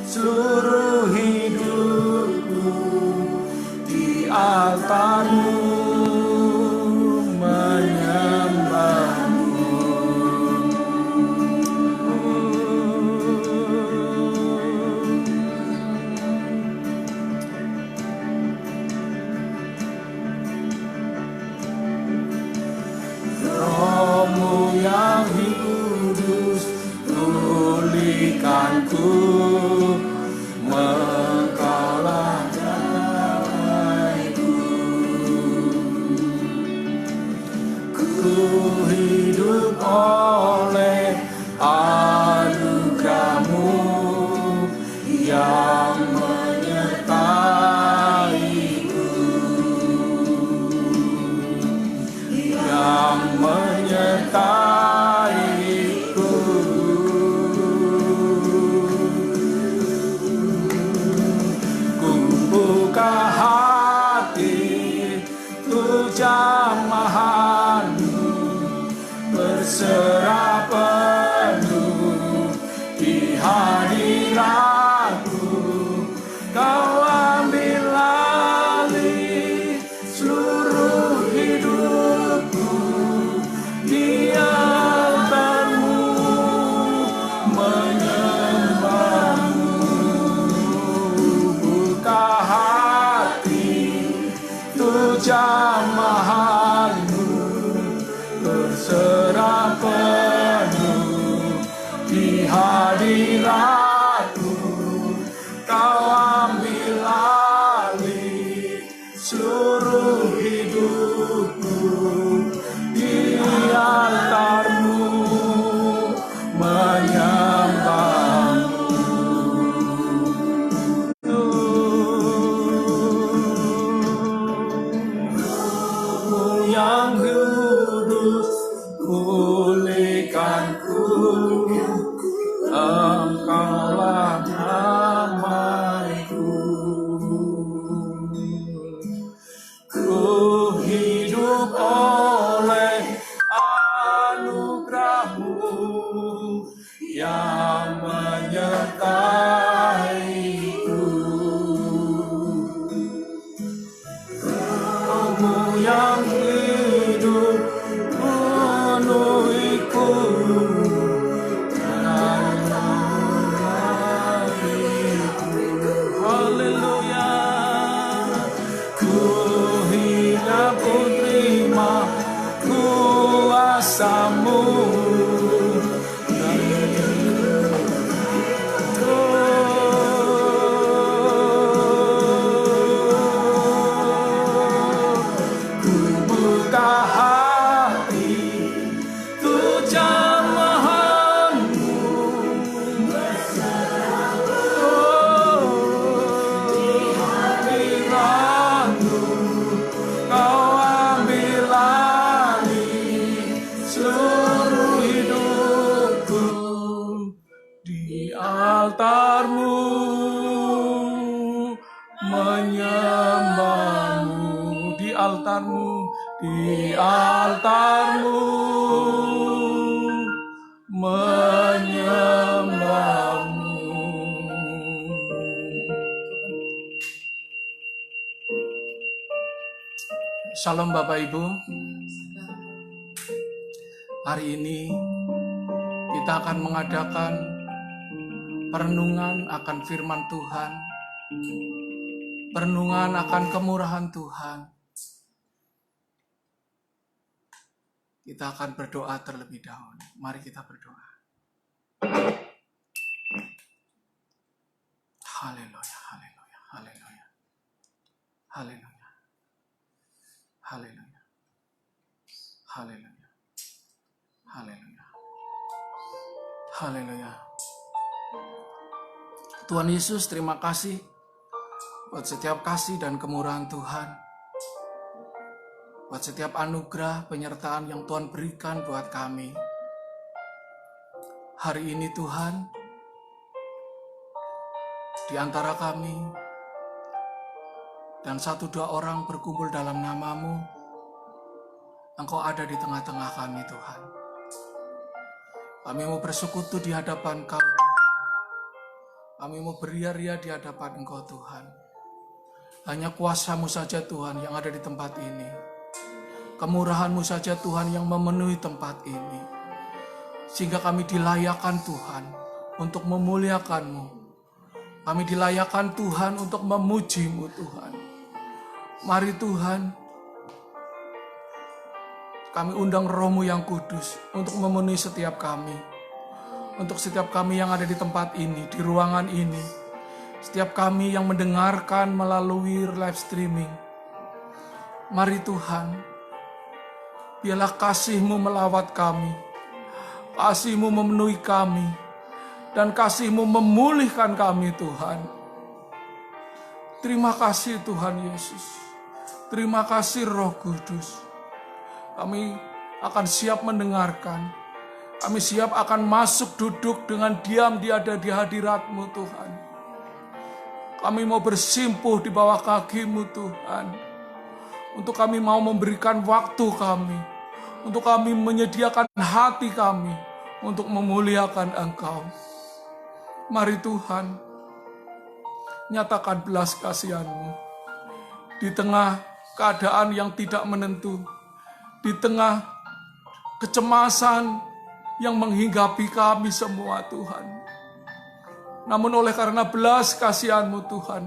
seluruh hidupku di altar-Mu menyembah-Mu. Roh-Mu yang kudus pulihkanku, Engkaulah damaiku. Ku hidup oleh anugerah-Mu yang menyertai-Ku, yang menyertai-Ku. Ku buka hati untuk jamahan-Mu, berserah penuh di hadirat-Mu. Kau ambil alih seluruh hidupku di altar-Mu menyembah-Mu. Buka hati untuk jamahan-Mu, berserah penuh di hadirat-Mu. Kau ambil alih seluruh hidupku di altar-Mu menyembah-Mu. Roh-Mu yang kudus pulihkanku, Engkaulah damaiku. Ku hidup oleh anugerah-Mu yang menyertai-Ku. Roh-Mu yang hidup penuhiku dengan damai-Ku. Haleluya. Ku hidup terima kuasa-Mu. Ku buka hati untuk jamahan-Mu, di hadirat-Mu. Kau ambil alih seluruh hidupku di altar-Mu menyembah-Mu, di altar-Mu, di altar-Mu menyembah-Mu. Shalom Bapak Ibu. Hari ini kita akan mengadakan perenungan akan firman Tuhan, perenungan akan kemurahan Tuhan. Kita akan berdoa terlebih dahulu. Mari kita berdoa. Haleluya, haleluya, haleluya. Haleluya. Haleluya. Haleluya. Haleluya. Haleluya. Tuhan Yesus, terima kasih buat setiap kasih dan kemurahan Tuhan. Buat setiap anugerah penyertaan yang Tuhan berikan buat kami. Hari ini Tuhan, di antara kami dan 1-2 orang berkumpul dalam nama-Mu, Engkau ada di tengah-tengah kami Tuhan. Kami mau bersekutu di hadapan Kau. Kami mau beria-ria di hadapan Engkau Tuhan. Hanya kuasa-Mu saja Tuhan yang ada di tempat ini. Kemurahan-Mu saja Tuhan yang memenuhi tempat ini. Sehingga kami dilayakkan Tuhan untuk memuliakan-Mu. Kami dilayakkan Tuhan untuk memuji-Mu Tuhan. Mari Tuhan, kami undang Roh-Mu yang kudus untuk memenuhi setiap kami. Untuk setiap kami yang ada di tempat ini, di ruangan ini. Setiap kami yang mendengarkan melalui live streaming. Mari Tuhan, biarlah kasih-Mu melawat kami. Kasih-Mu memenuhi kami. Dan kasih-Mu memulihkan kami Tuhan. Terima kasih Tuhan Yesus. Terima kasih Roh Kudus. Kami akan siap mendengarkan. Kami siap akan masuk duduk dengan diam di hadirat-Mu Tuhan. Kami mau bersimpuh di bawah kaki-Mu Tuhan. Untuk kami mau memberikan waktu kami. Untuk kami menyediakan hati kami. Untuk memuliakan Engkau. Mari Tuhan, nyatakan belas kasihan-Mu. Di tengah keadaan yang tidak menentu. Di tengah kecemasan yang menghinggapi kami semua Tuhan. Namun oleh karena belas kasihan-Mu Tuhan,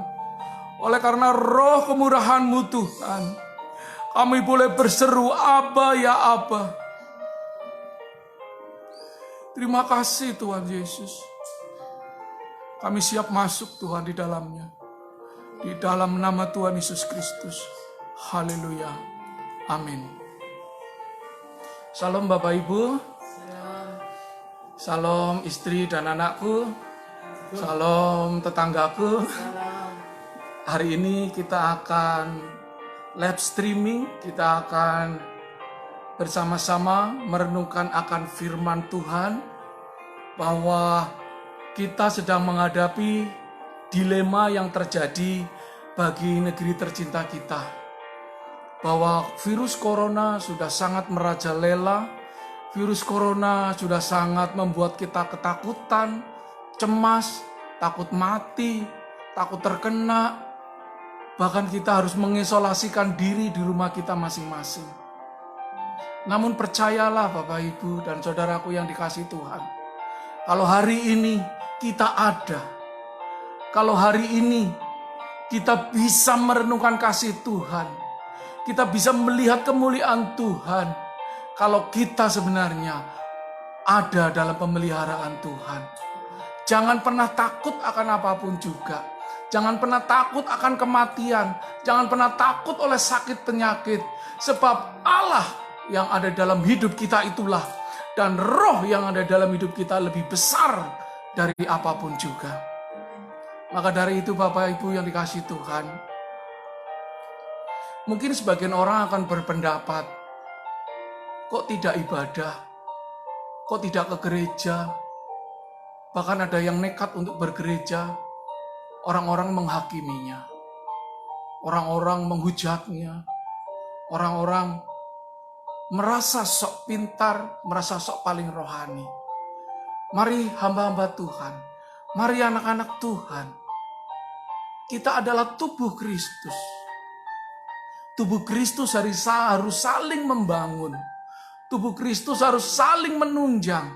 oleh karena roh kemurahan-Mu Tuhan, kami boleh berseru Aba ya Aba. Terima kasih Tuhan Yesus. Kami siap masuk Tuhan di dalamnya. Di dalam nama Tuhan Yesus Kristus. Haleluya. Amin. Salam Bapak Ibu. Salam istri dan anakku. Salam tetanggaku. Hari ini kita akan live streaming. Kita akan bersama-sama merenungkan akan firman Tuhan. Bahwa kita sedang menghadapi dilema yang terjadi bagi negeri tercinta kita. Bahwa virus corona sudah sangat merajalela. Virus corona sudah sangat membuat kita ketakutan, cemas, takut mati, takut terkena. Bahkan kita harus mengisolasikan diri di rumah kita masing-masing. Namun percayalah Bapak Ibu dan saudaraku yang dikasihi Tuhan. Kalau hari ini kita ada. Kalau hari ini kita bisa merenungkan kasih Tuhan. Kita bisa melihat kemuliaan Tuhan. Kalau kita sebenarnya ada dalam pemeliharaan Tuhan. Jangan pernah takut akan apapun juga. Jangan pernah takut akan kematian. Jangan pernah takut oleh sakit penyakit. Sebab Allah yang ada dalam hidup kita itulah. Dan roh yang ada dalam hidup kita lebih besar dari apapun juga. Maka dari itu Bapak Ibu yang dikasihi Tuhan. Mungkin sebagian orang akan berpendapat, kok tidak ibadah? Kok tidak ke gereja? Bahkan ada yang nekat untuk bergereja. Orang-orang menghakiminya. Orang-orang menghujatnya. Orang-orang merasa sok pintar, merasa sok paling rohani. Mari hamba-hamba Tuhan. Mari anak-anak Tuhan. Kita adalah tubuh Kristus. Tubuh Kristus harus saling membangun. Tubuh Kristus harus saling menunjang.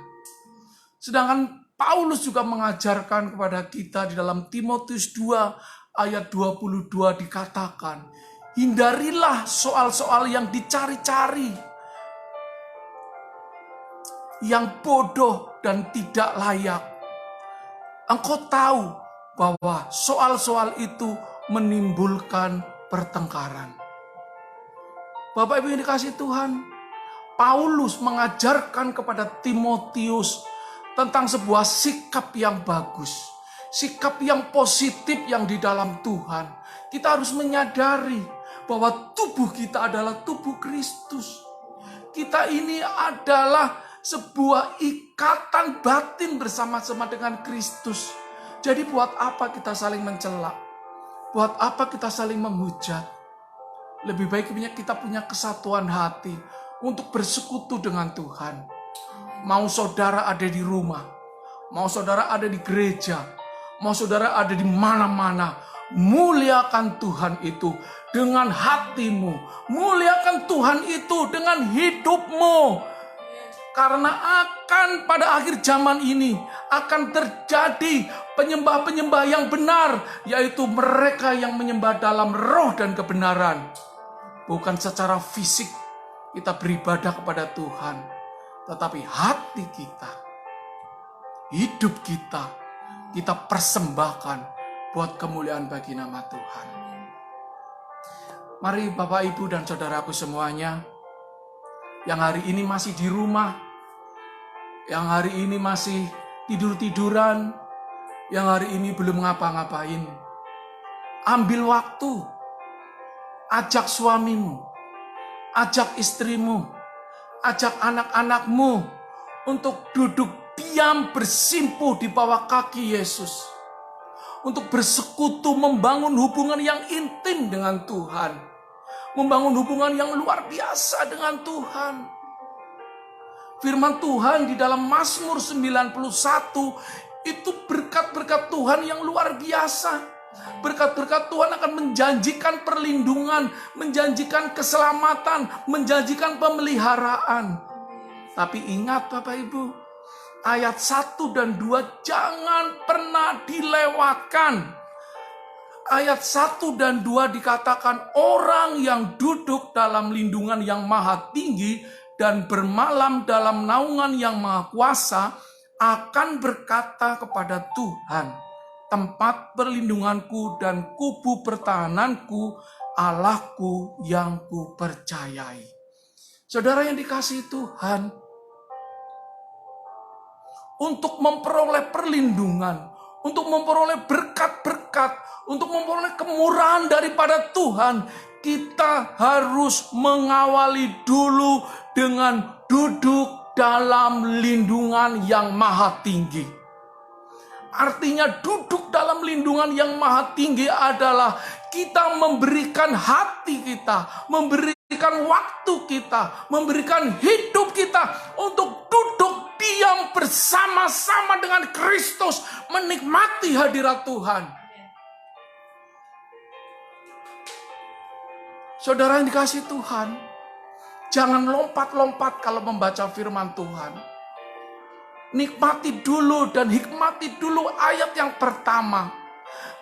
Sedangkan Paulus juga mengajarkan kepada kita di dalam Timotius 2 ayat 22 dikatakan, hindarilah soal-soal yang dicari-cari, yang bodoh dan tidak layak. Engkau tahu bahwa soal-soal itu menimbulkan pertengkaran. Bapak Ibu yang dikasihi Tuhan, Paulus mengajarkan kepada Timotius tentang sebuah sikap yang bagus, sikap yang positif yang di dalam Tuhan. Kita harus menyadari bahwa tubuh kita adalah tubuh Kristus. Kita ini adalah sebuah ikatan batin bersama-sama dengan Kristus. Jadi buat apa kita saling mencela? Buat apa kita saling menghujat? Lebih baik kita punya kesatuan hati untuk bersekutu dengan Tuhan. Mau saudara ada di rumah, mau saudara ada di gereja, Mau saudara ada di mana-mana, muliakan Tuhan itu dengan hatimu. Muliakan Tuhan itu dengan hidupmu. Karena akan pada akhir zaman ini akan terjadi penyembah-penyembah yang benar, yaitu mereka yang menyembah dalam roh dan kebenaran. Bukan secara fisik kita beribadah kepada Tuhan, tetapi hati kita, hidup kita persembahkan buat kemuliaan bagi nama Tuhan. Mari Bapak, Ibu, dan saudaraku semuanya, yang hari ini masih di rumah, yang hari ini masih tidur-tiduran, yang hari ini belum ngapa-ngapain, ambil waktu, ajak suamimu, ajak istrimu, ajak anak-anakmu untuk duduk diam bersimpuh di bawah kaki Yesus. Untuk bersekutu, membangun hubungan yang intim dengan Tuhan. Membangun hubungan yang luar biasa dengan Tuhan. Firman Tuhan di dalam Mazmur 91 itu berkat-berkat Tuhan yang luar biasa. Berkat-berkat Tuhan akan menjanjikan perlindungan, menjanjikan keselamatan, menjanjikan pemeliharaan. Tapi ingat Bapak Ibu, ayat 1 dan 2 jangan pernah dilewatkan. Ayat 1 dan 2 dikatakan orang yang duduk dalam lindungan yang maha tinggi dan bermalam dalam naungan yang maha kuasa akan berkata kepada Tuhan, tempat perlindunganku dan kubu pertahananku, Allahku yang kupercayai. Saudara yang dikasihi Tuhan, untuk memperoleh perlindungan, untuk memperoleh berkat-berkat, untuk memperoleh kemurahan daripada Tuhan, kita harus mengawali dulu dengan duduk dalam lindungan yang maha tinggi. Artinya duduk dalam lindungan yang maha tinggi adalah kita memberikan hati kita, memberikan waktu kita, memberikan hidup kita untuk duduk diam bersama-sama dengan Kristus, menikmati hadirat Tuhan. Saudara yang dikasihi Tuhan, jangan lompat-lompat kalau membaca firman Tuhan. Nikmati dulu dan hikmati dulu ayat yang pertama.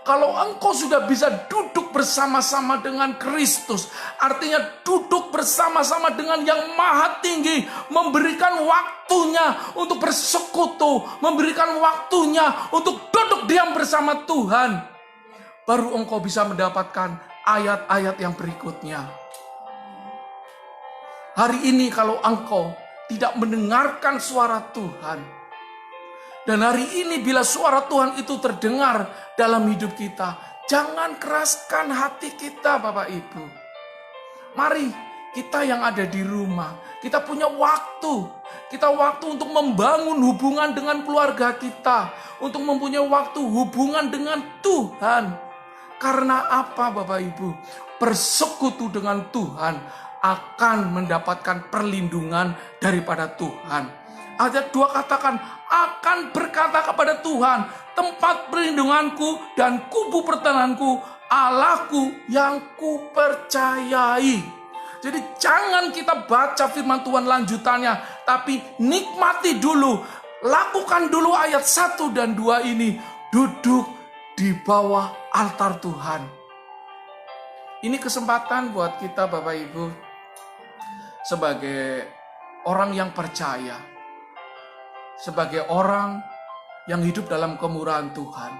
Kalau engkau sudah bisa duduk bersama-sama dengan Kristus, artinya duduk bersama-sama dengan yang maha tinggi, memberikan waktunya untuk bersekutu, memberikan waktunya untuk duduk diam bersama Tuhan, baru engkau bisa mendapatkan ayat-ayat yang berikutnya. Hari ini kalau engkau tidak mendengarkan suara Tuhan, dan hari ini bila suara Tuhan itu terdengar dalam hidup kita, jangan keraskan hati kita Bapak Ibu. Mari kita yang ada di rumah, kita punya waktu. Kita waktu untuk membangun hubungan dengan keluarga kita, untuk mempunyai waktu hubungan dengan Tuhan. Karena apa Bapak Ibu? Bersekutu dengan Tuhan akan mendapatkan perlindungan daripada Tuhan. Ayat 2 katakan, akan berkata kepada Tuhan, tempat perlindunganku dan kubu pertahananku, Allahku yang kupercayai. Jadi jangan kita baca firman Tuhan lanjutannya, tapi nikmati dulu, lakukan dulu ayat 1 dan 2 ini, duduk di bawah altar Tuhan. Ini kesempatan buat kita Bapak Ibu, sebagai orang yang percaya, sebagai orang yang hidup dalam kemurahan Tuhan.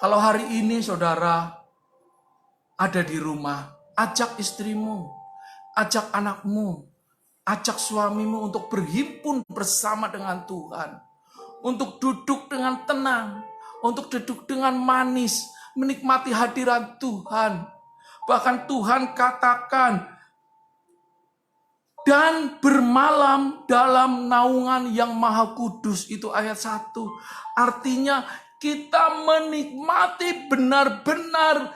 Kalau hari ini saudara ada di rumah, ajak istrimu, ajak anakmu, ajak suamimu untuk berhimpun bersama dengan Tuhan. Untuk duduk dengan tenang, untuk duduk dengan manis, menikmati hadirat Tuhan. Bahkan Tuhan katakan, dan bermalam dalam naungan yang maha kudus, itu ayat 1. Artinya kita menikmati benar-benar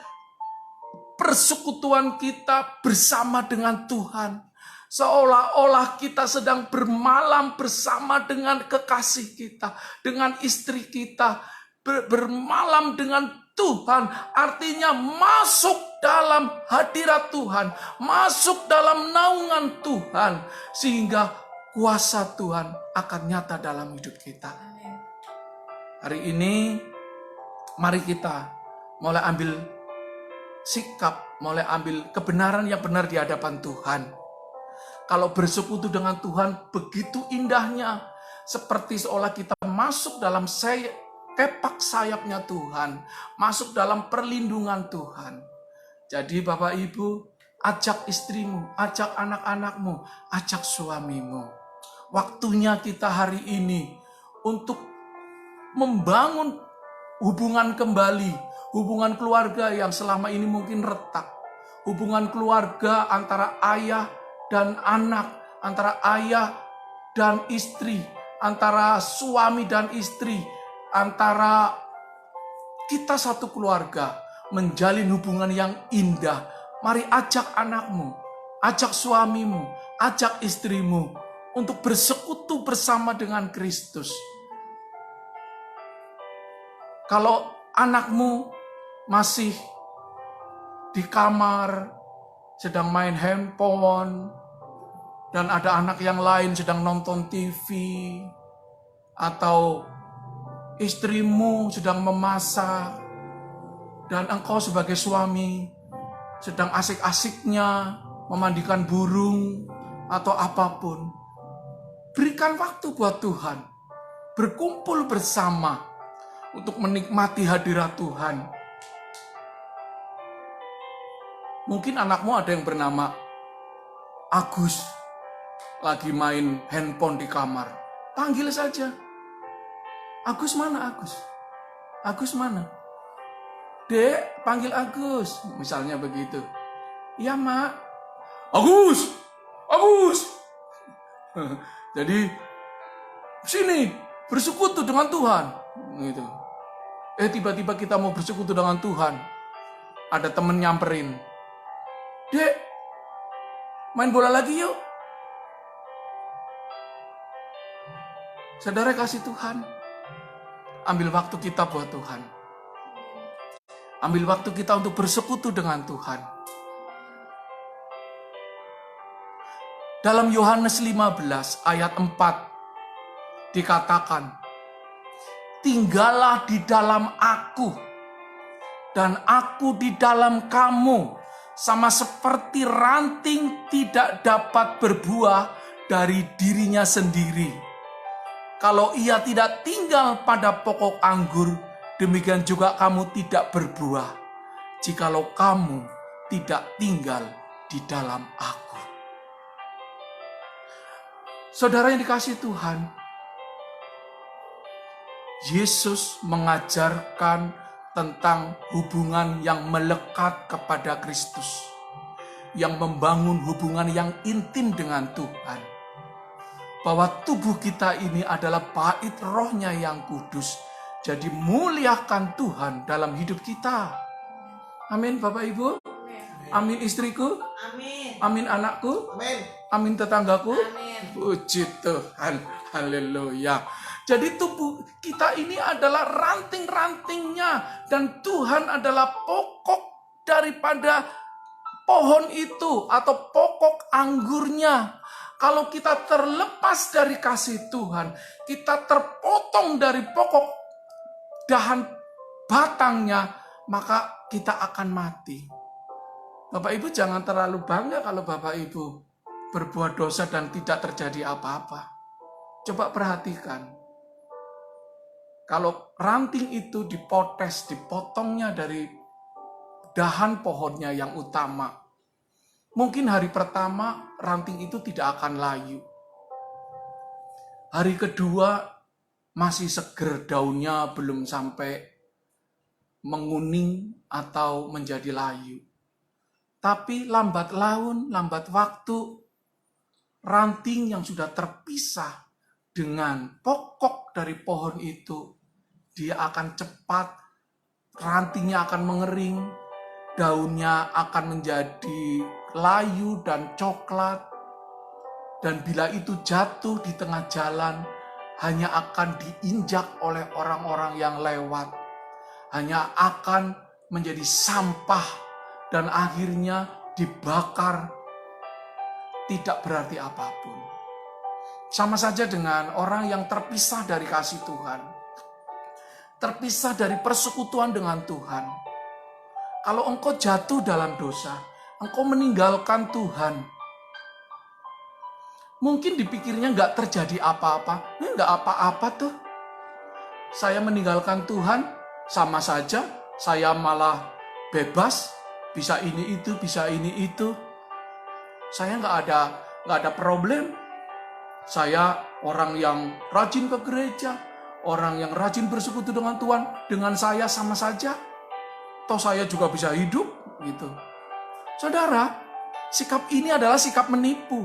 persekutuan kita bersama dengan Tuhan. Seolah-olah kita sedang bermalam bersama dengan kekasih kita, dengan istri kita, bermalam dengan Tuhan, artinya masuk dalam hadirat Tuhan, masuk dalam naungan Tuhan, sehingga kuasa Tuhan akan nyata dalam hidup kita. Hari ini, mari kita mulai ambil sikap, mulai ambil kebenaran yang benar di hadapan Tuhan. Kalau bersekutu dengan Tuhan, begitu indahnya, seperti seolah kita masuk dalam kepak sayapnya Tuhan, masuk dalam perlindungan Tuhan. Jadi Bapak Ibu, ajak istrimu, ajak anak-anakmu, ajak suamimu. Waktunya kita hari ini untuk membangun hubungan kembali, hubungan keluarga yang selama ini mungkin retak, hubungan keluarga antara ayah dan anak, antara ayah dan istri, antara suami dan istri, antara kita satu keluarga, menjalin hubungan yang indah. Mari ajak anakmu, ajak suamimu, ajak istrimu untuk bersekutu bersama dengan Kristus. Kalau anakmu masih di kamar, sedang main handphone, dan ada anak yang lain sedang nonton TV, atau istrimu sedang memasak, dan engkau sebagai suami sedang asik-asiknya memandikan burung atau apapun, berikan waktu buat Tuhan, berkumpul bersama untuk menikmati hadirat Tuhan. Mungkin anakmu ada yang bernama Agus, lagi main handphone di kamar. Panggil saja. Agus mana Agus? Agus mana? Dek, panggil Agus. Misalnya begitu. Iya, Mak. Agus! Agus! Jadi, sini, bersekutu dengan Tuhan. Gitu. Tiba-tiba kita mau bersekutu dengan Tuhan. Ada temen nyamperin. Dek, main bola lagi yuk. Saudara kasih Tuhan, ambil waktu kita buat Tuhan. Ambil waktu kita untuk bersekutu dengan Tuhan. Dalam Yohanes 15 ayat 4 dikatakan, tinggallah di dalam aku, dan aku di dalam kamu, sama seperti ranting tidak dapat berbuah dari dirinya sendiri. Kalau ia tidak tinggal pada pokok anggur, demikian juga kamu tidak berbuah, jikalau kamu tidak tinggal di dalam aku. Saudara yang dikasihi Tuhan, Yesus mengajarkan tentang hubungan yang melekat kepada Kristus, yang membangun hubungan yang intim dengan Tuhan. Bahwa tubuh kita ini adalah bait rohnya yang kudus. Jadi muliakan Tuhan dalam hidup kita. Amin Bapak Ibu. Amin istriku. Amin. Amin anakku. Amin. Amin tetanggaku. Amin. Puji Tuhan. Haleluya. Jadi tubuh kita ini adalah ranting-rantingnya. Dan Tuhan adalah pokok daripada pohon itu atau pokok anggurnya. Kalau kita terlepas dari kasih Tuhan, kita terpotong dari pokok dahan batangnya, maka kita akan mati. Bapak Ibu jangan terlalu bangga kalau Bapak Ibu berbuat dosa dan tidak terjadi apa-apa. Coba perhatikan. Kalau ranting itu dipotes, dipotongnya dari dahan pohonnya yang utama, mungkin hari pertama ranting itu tidak akan layu. Hari kedua masih seger, daunnya belum sampai menguning atau menjadi layu. Tapi lambat laun, lambat waktu, ranting yang sudah terpisah dengan pokok dari pohon itu, dia akan cepat, rantingnya akan mengering, daunnya akan menjadi layu dan coklat. Dan bila itu jatuh di tengah jalan, hanya akan diinjak oleh orang-orang yang lewat, hanya akan menjadi sampah dan akhirnya dibakar, tidak berarti apapun. Sama saja dengan orang yang terpisah dari kasih Tuhan, terpisah dari persekutuan dengan Tuhan. Kalau engkau jatuh dalam dosa, engkau meninggalkan Tuhan, mungkin dipikirnya nggak terjadi apa-apa. Ini nggak apa-apa tuh. Saya meninggalkan Tuhan, sama saja. Saya malah bebas, bisa ini itu, bisa ini itu. Saya nggak ada problem. Saya orang yang rajin ke gereja, orang yang rajin bersekutu dengan Tuhan, dengan saya sama saja. Toh saya juga bisa hidup, gitu. Saudara, sikap ini adalah sikap menipu.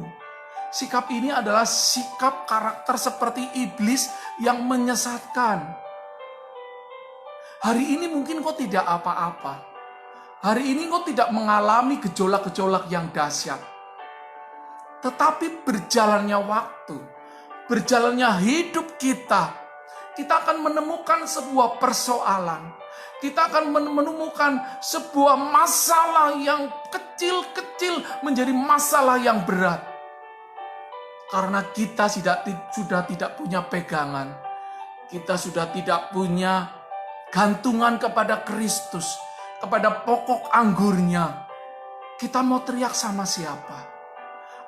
Sikap ini adalah sikap karakter seperti iblis yang menyesatkan. Hari ini mungkin kau tidak apa-apa. Hari ini kau tidak mengalami gejolak-gejolak yang dahsyat. Tetapi berjalannya waktu, berjalannya hidup kita akan menemukan sebuah persoalan. Kita akan menemukan sebuah masalah yang kecil-kecil menjadi masalah yang berat. Karena kita sudah tidak punya pegangan. Kita sudah tidak punya gantungan kepada Kristus, kepada pokok anggurnya. Kita mau teriak sama siapa?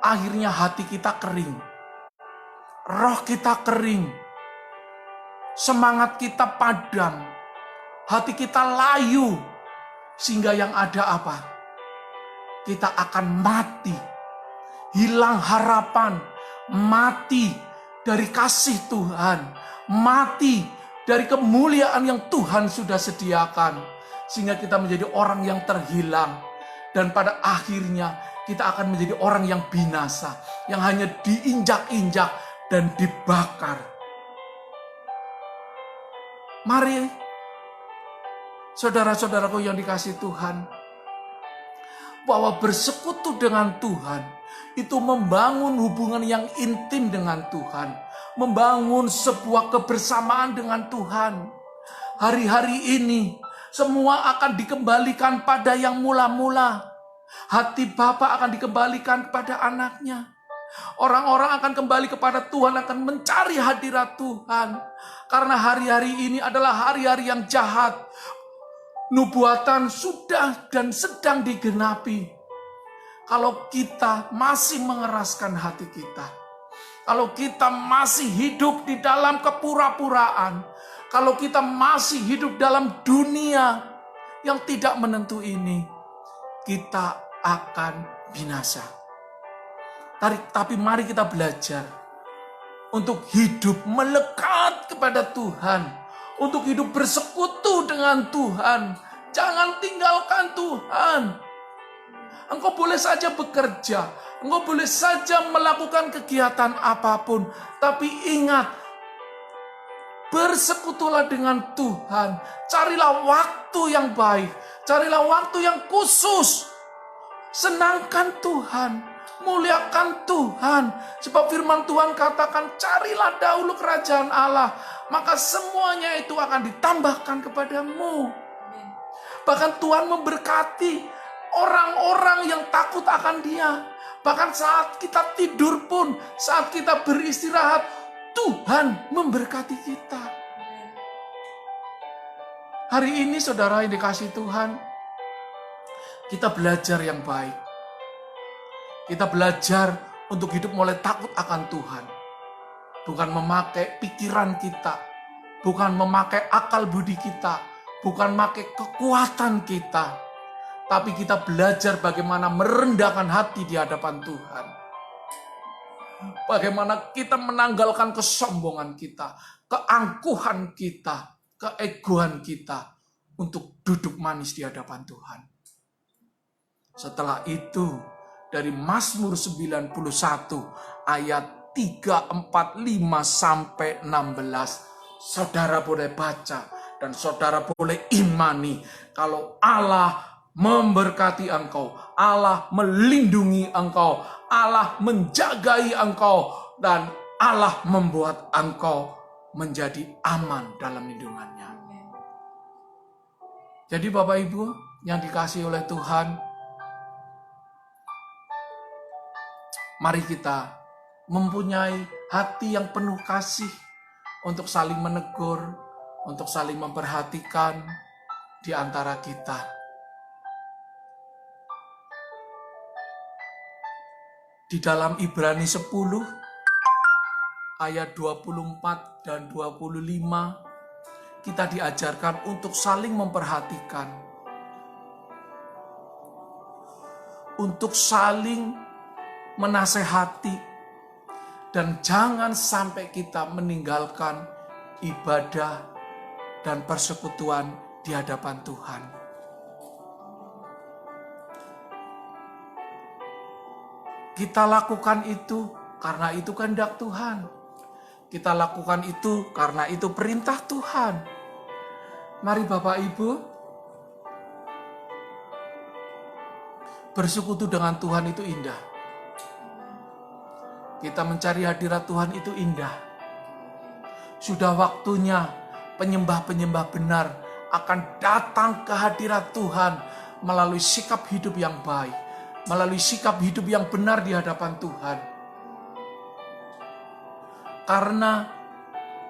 Akhirnya hati kita kering. Roh kita kering. Semangat kita padam. Hati kita layu. Sehingga yang ada apa? Kita akan mati. Hilang harapan. Mati dari kasih Tuhan. Mati dari kemuliaan yang Tuhan sudah sediakan. Sehingga kita menjadi orang yang terhilang. Dan pada akhirnya kita akan menjadi orang yang binasa. Yang hanya diinjak-injak dan dibakar. Mari, saudara-saudaraku yang dikasihi Tuhan, bahwa bersekutu dengan Tuhan itu membangun hubungan yang intim dengan Tuhan, membangun sebuah kebersamaan dengan Tuhan. Hari-hari ini semua akan dikembalikan pada yang mula-mula. Hati Bapa akan dikembalikan kepada anaknya. Orang-orang akan kembali kepada Tuhan, akan mencari hadirat Tuhan. Karena hari-hari ini adalah hari-hari yang jahat. Nubuatan sudah dan sedang digenapi. Kalau kita masih mengeraskan hati kita, kalau kita masih hidup di dalam kepura-puraan, kalau kita masih hidup dalam dunia yang tidak menentu ini, kita akan binasa. Tapi mari kita belajar untuk hidup melekat kepada Tuhan, untuk hidup bersekutu dengan Tuhan. Jangan tinggalkan Tuhan. Engkau boleh saja bekerja, engkau boleh saja melakukan kegiatan apapun, tapi ingat, bersekutulah dengan Tuhan. Carilah waktu yang baik, carilah waktu yang khusus. Senangkan Tuhan, muliakan Tuhan. Sebab firman Tuhan katakan, carilah dahulu kerajaan Allah, maka semuanya itu akan ditambahkan kepadamu. Bahkan Tuhan memberkati orang-orang yang takut akan Dia. Bahkan saat kita tidur pun, saat kita beristirahat, Tuhan memberkati kita. Hari ini saudara yang dikasihi Tuhan, kita belajar yang baik. Kita belajar untuk hidup mulai takut akan Tuhan. Bukan memakai pikiran kita, bukan memakai akal budi kita, bukan memakai kekuatan kita, tapi kita belajar bagaimana merendahkan hati di hadapan Tuhan. Bagaimana kita menanggalkan kesombongan kita, keangkuhan kita, keegoan kita untuk duduk manis di hadapan Tuhan. Setelah itu, dari Mazmur 91 ayat 3, 4, 5 sampai 16, saudara boleh baca dan saudara boleh imani kalau Allah memberkati engkau, Allah melindungi engkau, Allah menjagai engkau, dan Allah membuat engkau menjadi aman dalam lindungannya. Jadi Bapak Ibu yang dikasihi oleh Tuhan, mari kita mempunyai hati yang penuh kasih untuk saling menegur, untuk saling memperhatikan di antara kita. Di dalam Ibrani 10 ayat 24 dan 25 kita diajarkan untuk saling memperhatikan, untuk saling menasehati, dan jangan sampai kita meninggalkan ibadah dan persekutuan di hadapan Tuhan. Kita lakukan itu karena itu kehendak Tuhan. Kita lakukan itu karena itu perintah Tuhan. Mari Bapak Ibu, bersekutu dengan Tuhan itu indah. Kita mencari hadirat Tuhan itu indah. Sudah waktunya penyembah-penyembah benar akan datang ke hadirat Tuhan melalui sikap hidup yang baik, melalui sikap hidup yang benar di hadapan Tuhan. Karena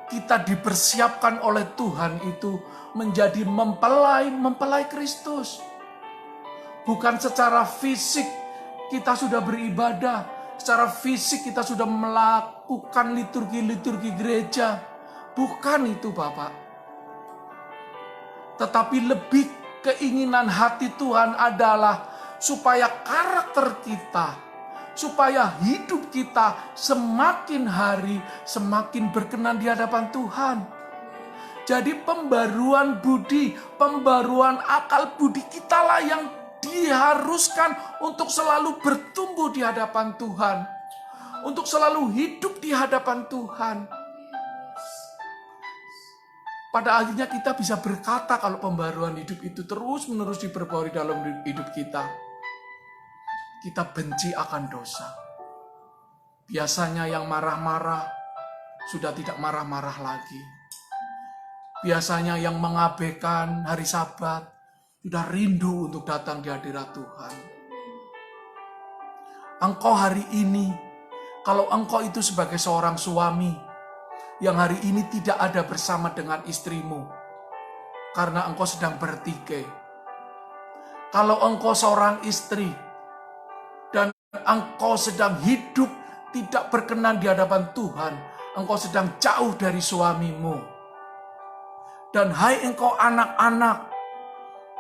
kita dipersiapkan oleh Tuhan itu menjadi mempelai Kristus. Bukan secara fisik kita sudah beribadah, secara fisik kita sudah melakukan liturgi-liturgi gereja. Bukan itu Bapak. Tetapi lebih keinginan hati Tuhan adalah supaya karakter kita, supaya hidup kita semakin hari semakin berkenan di hadapan Tuhan. Jadi pembaruan budi, pembaruan akal budi kita lah yang diharuskan untuk selalu bertumbuh di hadapan Tuhan, untuk selalu hidup di hadapan Tuhan. Pada akhirnya kita bisa berkata kalau pembaruan hidup itu terus-menerus diperbarui dalam hidup kita. Kita benci akan dosa. Biasanya yang marah-marah sudah tidak marah-marah lagi. Biasanya yang mengabaikan hari Sabat sudah rindu untuk datang di hadirat Tuhan. Engkau hari ini, kalau engkau itu sebagai seorang suami yang hari ini tidak ada bersama dengan istrimu karena engkau sedang bertikai. Kalau engkau seorang istri dan engkau sedang hidup tidak berkenan di hadapan Tuhan, engkau sedang jauh dari suamimu. Dan hai engkau anak-anak,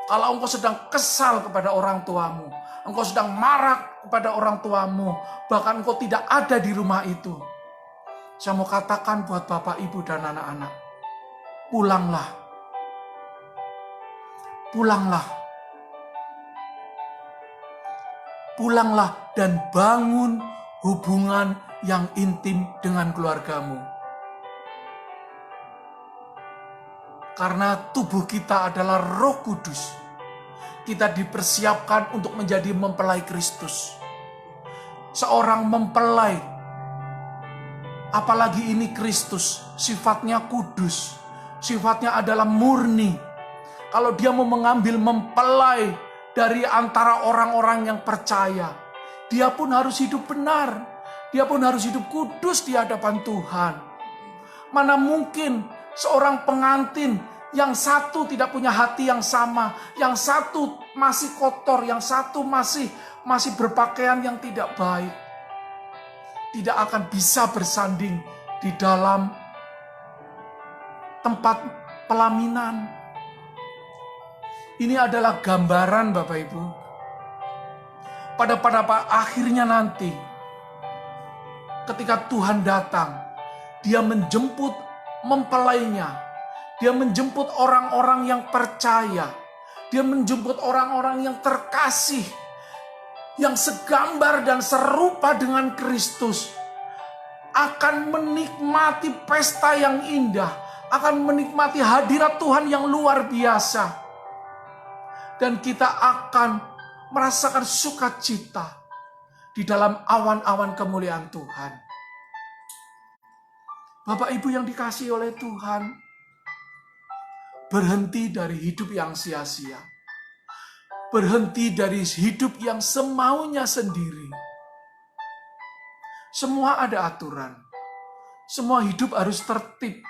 kalau engkau sedang kesal kepada orang tuamu, engkau sedang marah kepada orang tuamu, bahkan engkau tidak ada di rumah itu, saya mau katakan buat Bapak, Ibu, dan anak-anak, pulanglah. Pulanglah. Pulanglah dan bangun hubungan yang intim dengan keluargamu. Karena tubuh kita adalah Roh Kudus. Kita dipersiapkan untuk menjadi mempelai Kristus. Seorang mempelai, apalagi ini Kristus, sifatnya kudus, sifatnya adalah murni. Kalau dia mau mengambil mempelai dari antara orang-orang yang percaya, dia pun harus hidup benar, dia pun harus hidup kudus di hadapan Tuhan. Mana mungkin seorang pengantin yang satu tidak punya hati yang sama, yang satu masih kotor, yang satu masih berpakaian yang tidak baik, tidak akan bisa bersanding di dalam tempat pelaminan. Ini adalah gambaran Bapak Ibu. Pada akhirnya nanti, ketika Tuhan datang, dia menjemput mempelainya. Dia menjemput orang-orang yang percaya. Dia menjemput orang-orang yang terkasih, yang segambar dan serupa dengan Kristus, akan menikmati pesta yang indah, akan menikmati hadirat Tuhan yang luar biasa. Dan kita akan merasakan sukacita di dalam awan-awan kemuliaan Tuhan. Bapak Ibu yang dikasihi oleh Tuhan, berhenti dari hidup yang sia-sia. Berhenti dari hidup yang semaunya sendiri. Semua ada aturan. Semua hidup harus tertib.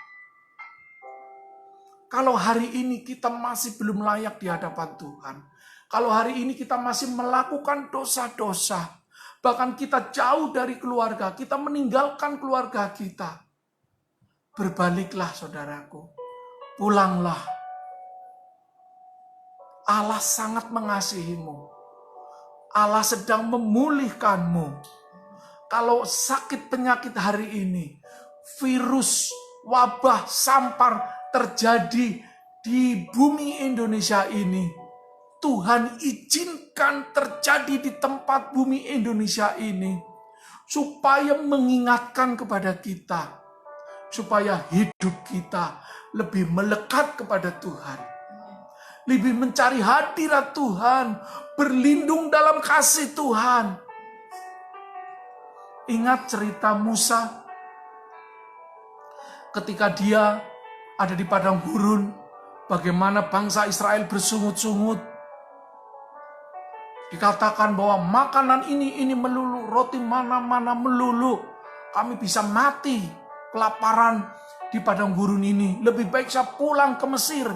Kalau hari ini kita masih belum layak di hadapan Tuhan, kalau hari ini kita masih melakukan dosa-dosa, bahkan kita jauh dari keluarga, kita meninggalkan keluarga kita, berbaliklah saudaraku, pulanglah. Allah sangat mengasihimu. Allah sedang memulihkanmu. Kalau sakit penyakit hari ini, virus, wabah, sampar terjadi di bumi Indonesia ini, Tuhan izinkan terjadi di tempat bumi Indonesia ini, supaya mengingatkan kepada kita, supaya hidup kita lebih melekat kepada Tuhan, lebih mencari hadirat Tuhan, berlindung dalam kasih Tuhan. Ingat cerita Musa ketika dia ada di padang gurun, bagaimana bangsa Israel bersungut-sungut. Dikatakan bahwa makanan ini melulu, roti mana-mana melulu. Kami bisa mati kelaparan di padang gurun ini. Lebih baik saya pulang ke Mesir.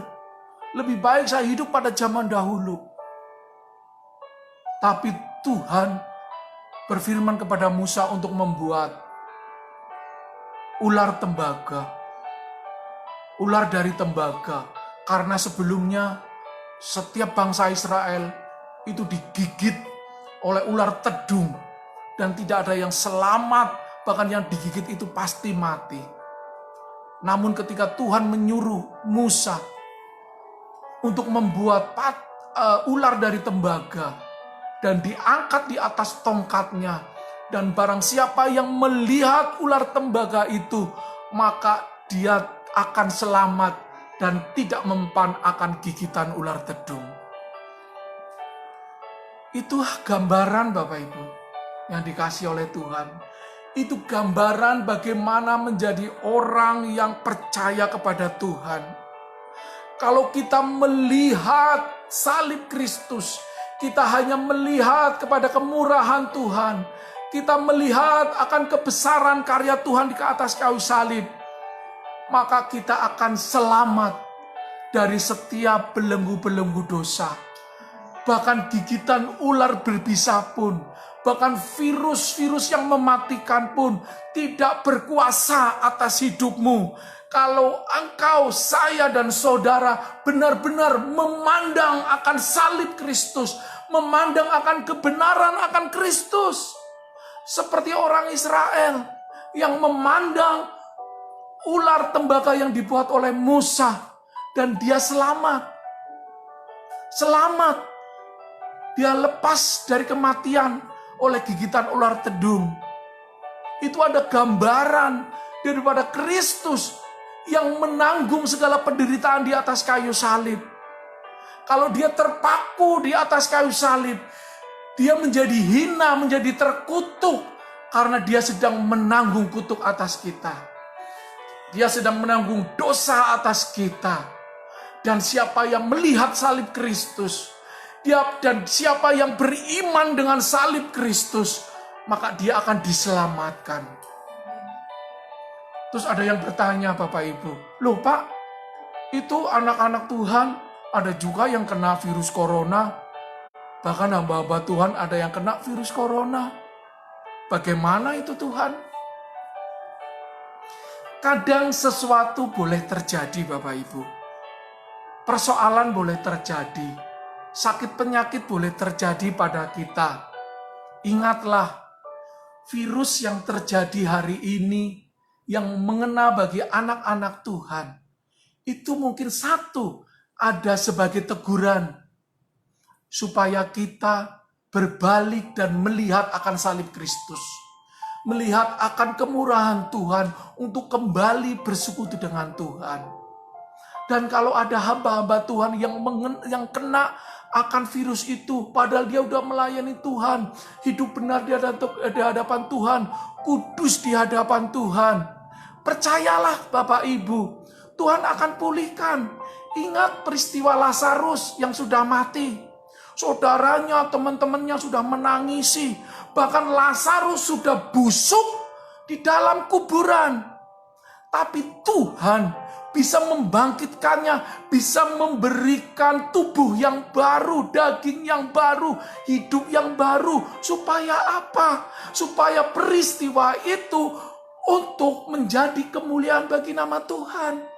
Lebih baik saya hidup pada zaman dahulu. Tapi Tuhan berfirman kepada Musa untuk membuat ular tembaga. Ular dari tembaga. Karena sebelumnya setiap bangsa Israel itu digigit oleh ular tedung. Dan tidak ada yang selamat. Bahkan yang digigit itu pasti mati. Namun ketika Tuhan menyuruh Musa untuk membuat ular dari tembaga dan diangkat di atas tongkatnya, dan barang siapa yang melihat ular tembaga itu, maka dia akan selamat dan tidak mempan akan gigitan ular tedung. Itu gambaran Bapak Ibu yang dikasih oleh Tuhan. Itu gambaran bagaimana menjadi orang yang percaya kepada Tuhan. Kalau kita melihat salib Kristus, kita hanya melihat kepada kemurahan Tuhan. Kita melihat akan kebesaran karya Tuhan di atas kayu salib. Maka kita akan selamat dari setiap belenggu-belenggu dosa. Bahkan gigitan ular berbisa pun, bahkan virus-virus yang mematikan pun tidak berkuasa atas hidupmu. Kalau engkau, saya dan saudara benar-benar memandang akan salib Kristus, memandang akan kebenaran akan Kristus. Seperti orang Israel yang memandang ular tembaga yang dibuat oleh Musa dan dia selamat. Selamat. Dia lepas dari kematian oleh gigitan ular tedung. Itu ada gambaran daripada Kristus yang menanggung segala penderitaan di atas kayu salib. Kalau dia terpaku di atas kayu salib, dia menjadi hina, menjadi terkutuk karena dia sedang menanggung kutuk atas kita. Dia sedang menanggung dosa atas kita. Dan siapa yang melihat salib Kristus, dan siapa yang beriman dengan salib Kristus, maka dia akan diselamatkan. Terus ada yang bertanya Bapak Ibu, loh Pak, itu anak-anak Tuhan ada juga yang kena virus corona. Bahkan hamba-hamba Tuhan ada yang kena virus corona. Bagaimana itu Tuhan? Kadang sesuatu boleh terjadi Bapak Ibu. Persoalan boleh terjadi. Sakit penyakit boleh terjadi pada kita. Ingatlah, virus yang terjadi hari ini, yang mengena bagi anak-anak Tuhan, itu mungkin satu, ada sebagai teguran, supaya kita berbalik dan melihat akan salib Kristus. Melihat akan kemurahan Tuhan untuk kembali bersekutu dengan Tuhan. Dan kalau ada hamba-hamba Tuhan yang kena akan virus itu, padahal dia udah melayani Tuhan, hidup benar di hadapan Tuhan, kudus di hadapan Tuhan, Percayalah Bapak Ibu, Tuhan akan pulihkan. Ingat peristiwa Lazarus yang sudah mati. Saudaranya, teman-temannya sudah menangisi. Bahkan Lazarus sudah busuk di dalam kuburan. Tapi Tuhan bisa membangkitkannya, bisa memberikan tubuh yang baru, daging yang baru, hidup yang baru. Supaya apa? Supaya peristiwa itu untuk menjadi kemuliaan bagi nama Tuhan.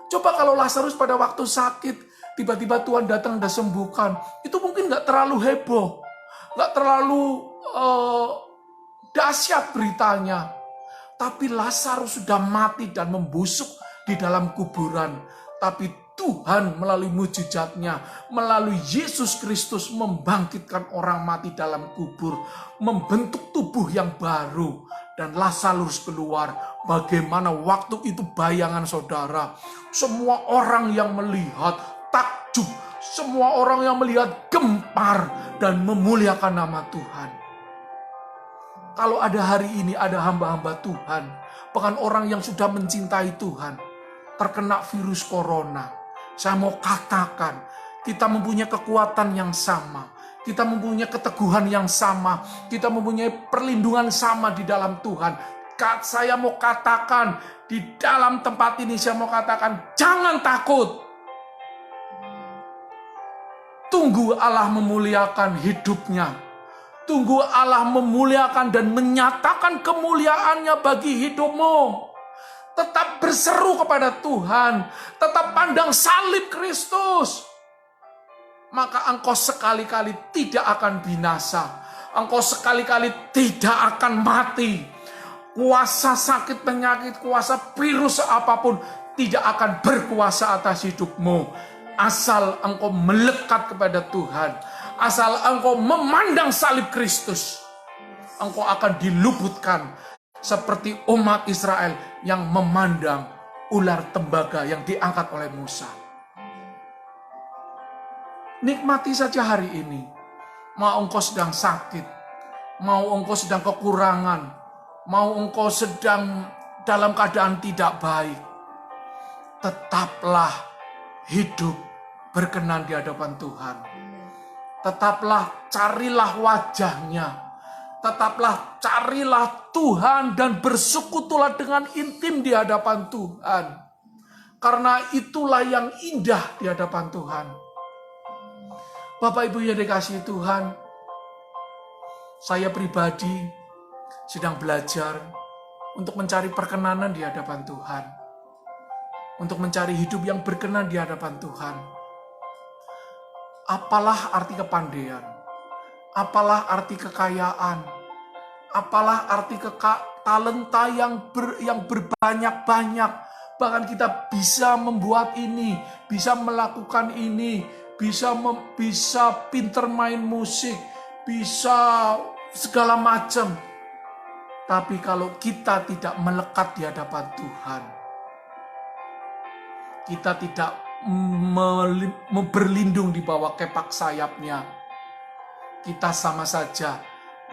Coba kalau Lazarus pada waktu sakit, tiba-tiba Tuhan datang dan sembuhkan. Itu mungkin gak terlalu heboh, gak terlalu dahsyat beritanya. Tapi Lazarus sudah mati dan membusuk di dalam kuburan. Tapi Tuhan melalui mujizatnya, melalui Yesus Kristus membangkitkan orang mati dalam kubur, membentuk tubuh yang baru. Dan Lazarus keluar. Bagaimana waktu itu bayangan saudara. Semua orang yang melihat takjub. Semua orang yang melihat gempar dan memuliakan nama Tuhan. Kalau ada hari ini ada hamba-hamba Tuhan, bahkan orang yang sudah mencintai Tuhan, terkena virus corona. Saya mau katakan, kita mempunyai kekuatan yang sama. Kita mempunyai keteguhan yang sama. Kita mempunyai perlindungan sama di dalam Tuhan. Saya mau katakan, di dalam tempat ini saya mau katakan, jangan takut. Tunggu Allah memuliakan hidupnya. Tunggu Allah memuliakan dan menyatakan kemuliaannya bagi hidupmu. Tetap berseru kepada Tuhan. Tetap pandang salib Kristus. Maka engkau sekali-kali tidak akan binasa. Engkau sekali-kali tidak akan mati. Kuasa sakit penyakit, kuasa virus apapun tidak akan berkuasa atas hidupmu. Asal engkau melekat kepada Tuhan. Asal engkau memandang salib Kristus. Engkau akan diluputkan. Seperti umat Israel yang memandang ular tembaga yang diangkat oleh Musa. Nikmati saja hari ini. Mau engkau sedang sakit. Mau engkau sedang kekurangan. Mau engkau sedang dalam keadaan tidak baik. Tetaplah hidup berkenan di hadapan Tuhan. Tetaplah carilah wajahnya. Tetaplah carilah Tuhan dan bersekutulah dengan intim di hadapan Tuhan. Karena itulah yang indah di hadapan Tuhan. Bapak Ibu yang dikasihi Tuhan, saya pribadi sedang belajar untuk mencari perkenanan di hadapan Tuhan. Untuk mencari hidup yang berkenan di hadapan Tuhan. Apalah arti kepandaian? Apalah arti kekayaan? Apalah arti talenta yang berbanyak-banyak? Bahkan kita bisa membuat ini, bisa melakukan ini, bisa pinter main musik, bisa segala macam. Tapi kalau kita tidak melekat di hadapan Tuhan, kita tidak berlindung di bawah kepak sayapnya, kita sama saja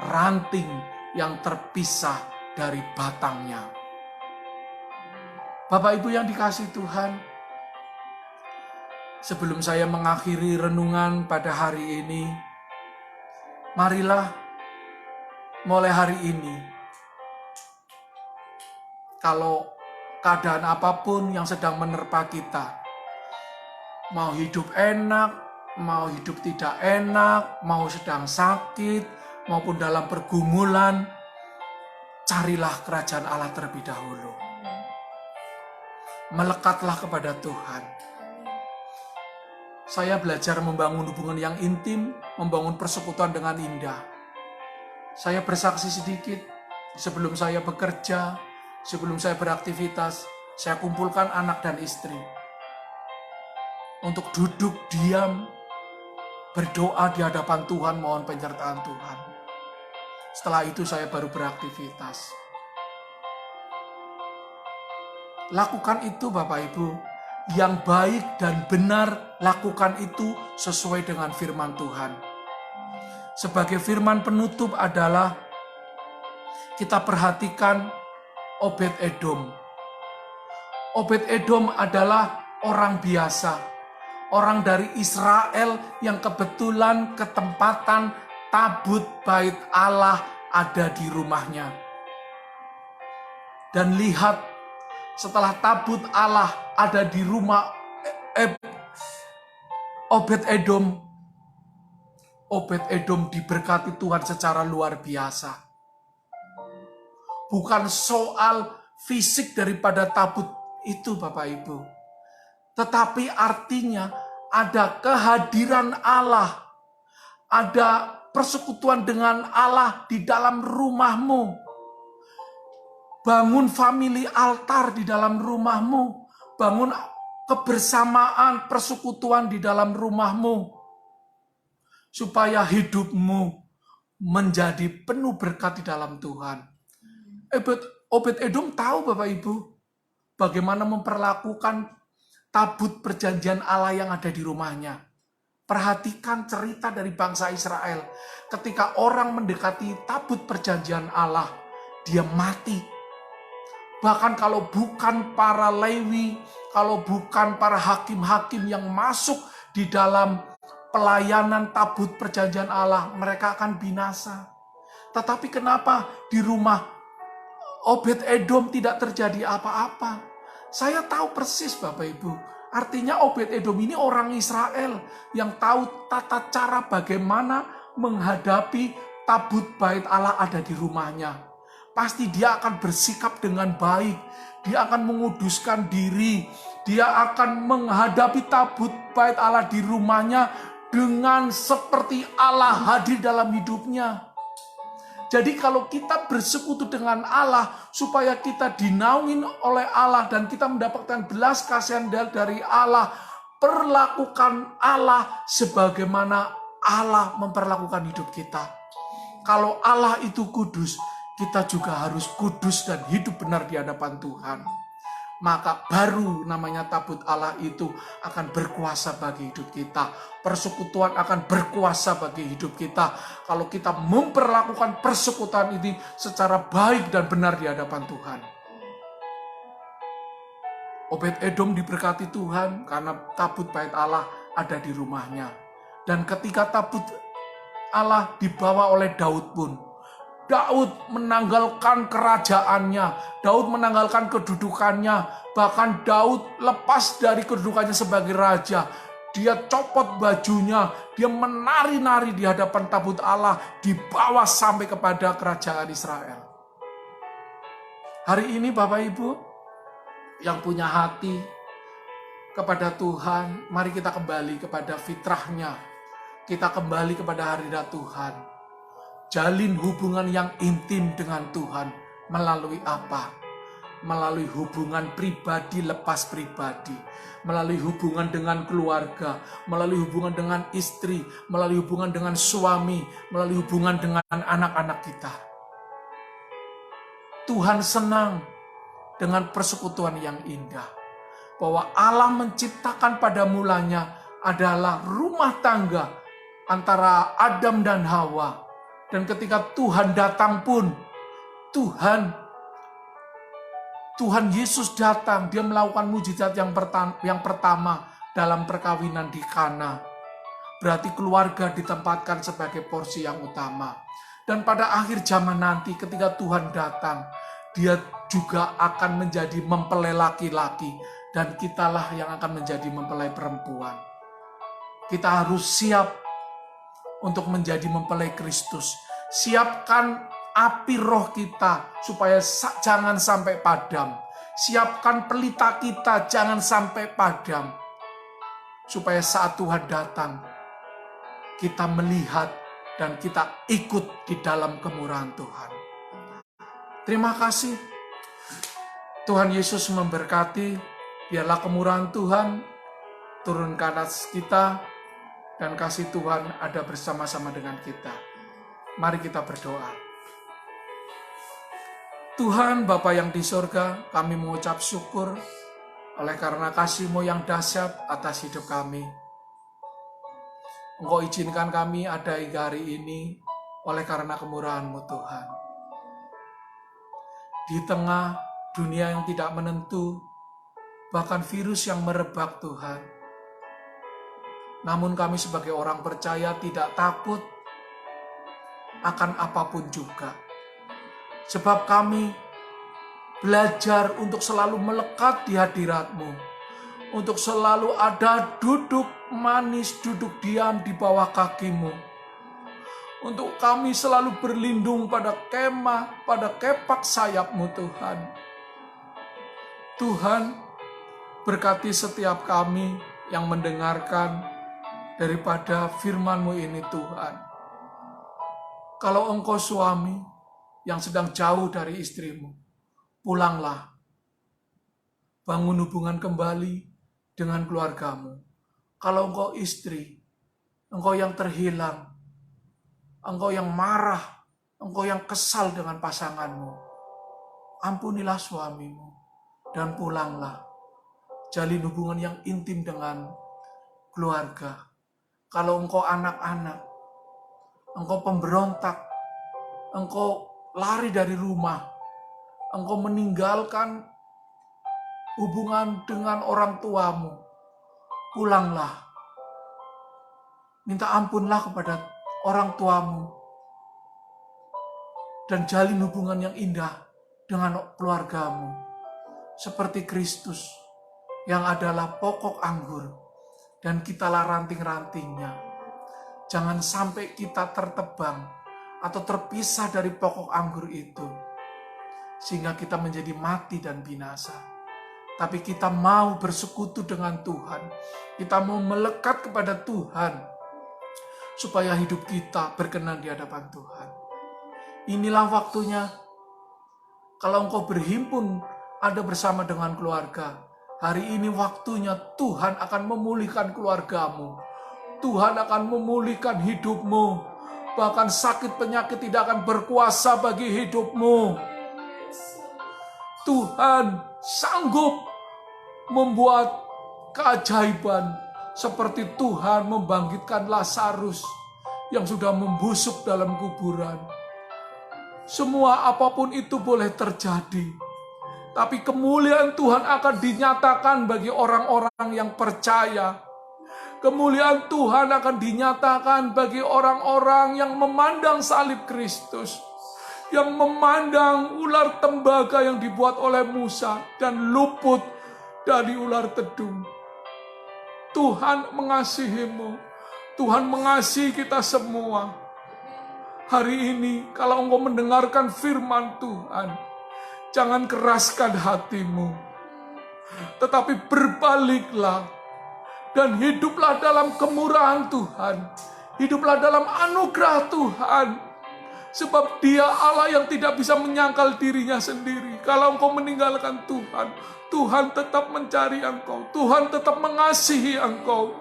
ranting yang terpisah dari batangnya. Bapak Ibu yang dikasihi Tuhan, sebelum saya mengakhiri renungan pada hari ini, marilah mulai hari ini, kalau keadaan apapun yang sedang menerpa kita, mau hidup enak, mau hidup tidak enak, mau sedang sakit, maupun dalam pergumulan, carilah kerajaan Allah terlebih dahulu. Melekatlah kepada Tuhan. Saya belajar membangun hubungan yang intim, membangun persekutuan dengan indah. Saya bersaksi sedikit, sebelum saya bekerja, sebelum saya beraktivitas, saya kumpulkan anak dan istri. Untuk duduk diam, berdoa di hadapan Tuhan, mohon penyertaan Tuhan. Setelah itu saya baru beraktivitas. Lakukan itu Bapak Ibu, yang baik dan benar, lakukan itu sesuai dengan firman Tuhan. Sebagai firman penutup adalah, kita perhatikan Obed Edom. Obed-Edom adalah orang biasa, orang dari Israel yang kebetulan ketempatan tabut bait Allah ada di rumahnya. Dan lihat, setelah tabut Allah ada di rumah Obed-Edom, Obed-Edom diberkati Tuhan secara luar biasa. Bukan soal fisik daripada tabut itu Bapak Ibu, tetapi artinya ada kehadiran Allah, ada persekutuan dengan Allah di dalam rumahmu. Bangun family altar di dalam rumahmu, bangun kebersamaan persekutuan di dalam rumahmu, supaya hidupmu menjadi penuh berkat di dalam Tuhan. Obed-Edom tahu Bapak Ibu, bagaimana memperlakukan tabut perjanjian Allah yang ada di rumahnya. Perhatikan cerita dari bangsa Israel. Ketika orang mendekati tabut perjanjian Allah, dia mati. Bahkan kalau bukan para Lewi, kalau bukan para hakim-hakim yang masuk di dalam pelayanan tabut perjanjian Allah, mereka akan binasa. Tetapi kenapa di rumah Obed-Edom tidak terjadi apa-apa? Saya tahu persis Bapak Ibu. Artinya Obed-Edom ini orang Israel yang tahu tata cara bagaimana menghadapi tabut bait Allah ada di rumahnya. Pasti dia akan bersikap dengan baik. Dia akan menguduskan diri. Dia akan menghadapi tabut bait Allah di rumahnya dengan seperti Allah hadir dalam hidupnya. Jadi kalau kita bersekutu dengan Allah, supaya kita dinaungin oleh Allah dan kita mendapatkan belas kasihan dari Allah, perlakukan Allah sebagaimana Allah memperlakukan hidup kita. Kalau Allah itu kudus, kita juga harus kudus dan hidup benar di hadapan Tuhan. Maka baru namanya tabut Allah itu akan berkuasa bagi hidup kita. Persekutuan akan berkuasa bagi hidup kita. Kalau kita memperlakukan persekutuan ini secara baik dan benar di hadapan Tuhan. Obed-Edom diberkati Tuhan karena tabut bait Allah ada di rumahnya. Dan ketika tabut Allah dibawa oleh Daud pun, Daud menanggalkan kerajaannya, Daud menanggalkan kedudukannya, bahkan Daud lepas dari kedudukannya sebagai raja. Dia copot bajunya, dia menari-nari di hadapan tabut Allah, dibawa sampai kepada kerajaan Israel. Hari ini Bapak Ibu yang punya hati kepada Tuhan, mari kita kembali kepada fitrahnya. Kita kembali kepada hadirat Tuhan. Jalin hubungan yang intim dengan Tuhan melalui apa? Melalui hubungan pribadi lepas pribadi, melalui hubungan dengan keluarga, melalui hubungan dengan istri, melalui hubungan dengan suami, melalui hubungan dengan anak-anak kita. Tuhan senang dengan persekutuan yang indah, bahwa Allah menciptakan pada mulanya adalah rumah tangga antara Adam dan Hawa. Dan ketika Tuhan datang pun, Tuhan Yesus datang, dia melakukan mujizat yang pertama dalam perkawinan di Kana. Berarti keluarga ditempatkan sebagai porsi yang utama. Dan pada akhir zaman nanti ketika Tuhan datang, dia juga akan menjadi mempelai laki-laki. Dan kitalah yang akan menjadi mempelai perempuan. Kita harus siap untuk menjadi mempelai Kristus. Siapkan api roh kita supaya jangan sampai padam. Siapkan pelita kita jangan sampai padam. Supaya saat Tuhan datang, kita melihat dan kita ikut di dalam kemurahan Tuhan. Terima kasih. Tuhan Yesus memberkati. Biarlah kemurahan Tuhan turun ke atas kita. Dan kasih Tuhan ada bersama-sama dengan kita. Mari kita berdoa. Tuhan Bapa yang di surga, kami mengucap syukur oleh karena kasih-Mu yang dahsyat atas hidup kami. Engkau izinkan kami ada hingga hari ini oleh karena kemurahan-Mu Tuhan. Di tengah dunia yang tidak menentu, bahkan virus yang merebak Tuhan. Namun kami sebagai orang percaya tidak takut akan apapun juga. Sebab kami belajar untuk selalu melekat di hadirat-Mu, untuk selalu ada duduk manis, duduk diam di bawah kaki-Mu, untuk kami selalu berlindung pada kemah, pada kepak sayap-Mu Tuhan. Tuhan, berkati setiap kami yang mendengarkan daripada firman-Mu ini Tuhan. Kalau Engkau suami yang sedang jauh dari istrimu, pulanglah. Bangun hubungan kembali dengan keluargamu. Kalau engkau istri, engkau yang terhilang, engkau yang marah, engkau yang kesal dengan pasanganmu, ampunilah suamimu dan pulanglah. Jalin hubungan yang intim dengan keluarga. Kalau engkau anak-anak, engkau pemberontak, engkau lari dari rumah, engkau meninggalkan hubungan dengan orang tuamu, pulanglah. Minta ampunlah kepada orang tuamu dan jalin hubungan yang indah dengan keluargamu. Seperti Kristus yang adalah pokok anggur dan kitalah ranting-rantingnya. Jangan sampai kita tertebang atau terpisah dari pokok anggur itu, sehingga kita menjadi mati dan binasa. Tapi kita mau bersekutu dengan Tuhan. Kita mau melekat kepada Tuhan, supaya hidup kita berkenan di hadapan Tuhan. Inilah waktunya. Kalau engkau berhimpun, ada bersama dengan keluarga. Hari ini waktunya Tuhan akan memulihkan keluargamu. Tuhan akan memulihkan hidupmu. Bahkan sakit penyakit tidak akan berkuasa bagi hidupmu. Tuhan sanggup membuat keajaiban seperti Tuhan membangkitkan Lazarus yang sudah membusuk dalam kuburan. Semua apapun itu boleh terjadi, tapi kemuliaan Tuhan akan dinyatakan bagi orang-orang yang percaya. Kemuliaan Tuhan akan dinyatakan bagi orang-orang yang memandang salib Kristus, yang memandang ular tembaga yang dibuat oleh Musa dan luput dari ular tedung. Tuhan mengasihimu. Tuhan mengasihi kita semua. Hari ini kalau engkau mendengarkan firman Tuhan, jangan keraskan hatimu, tetapi berbaliklah dan hiduplah dalam kemurahan Tuhan. Hiduplah dalam anugerah Tuhan. Sebab Dia Allah yang tidak bisa menyangkal dirinya sendiri. Kalau engkau meninggalkan Tuhan, Tuhan tetap mencari engkau. Tuhan tetap mengasihi engkau.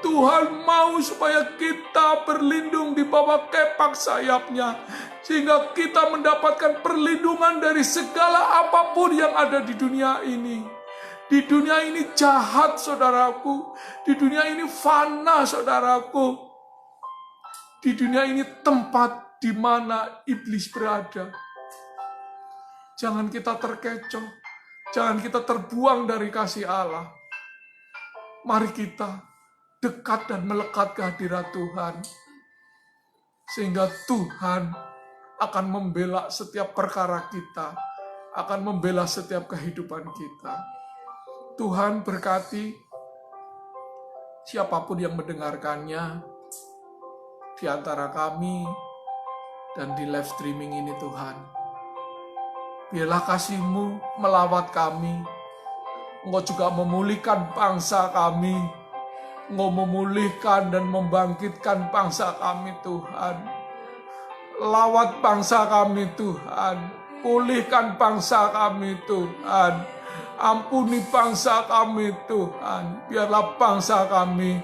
Tuhan mau supaya kita berlindung di bawah kepak sayap-Nya, sehingga kita mendapatkan perlindungan dari segala apapun yang ada di dunia ini. Di dunia ini jahat, saudaraku. Di dunia ini fana, saudaraku. Di dunia ini tempat di mana iblis berada. Jangan kita terkecoh. Jangan kita terbuang dari kasih Allah. Mari kita dekat dan melekat ke hadirat Tuhan. Sehingga Tuhan akan membela setiap perkara kita. Akan membela setiap kehidupan kita. Tuhan berkati siapapun yang mendengarkannya di antara kami dan di live streaming ini Tuhan. Biarlah kasih-Mu melawat kami. Engkau juga memulihkan bangsa kami. Engkau memulihkan dan membangkitkan bangsa kami Tuhan. Lawat bangsa kami Tuhan. Pulihkan bangsa kami Tuhan. Ampuni bangsa kami Tuhan. Biarlah bangsa kami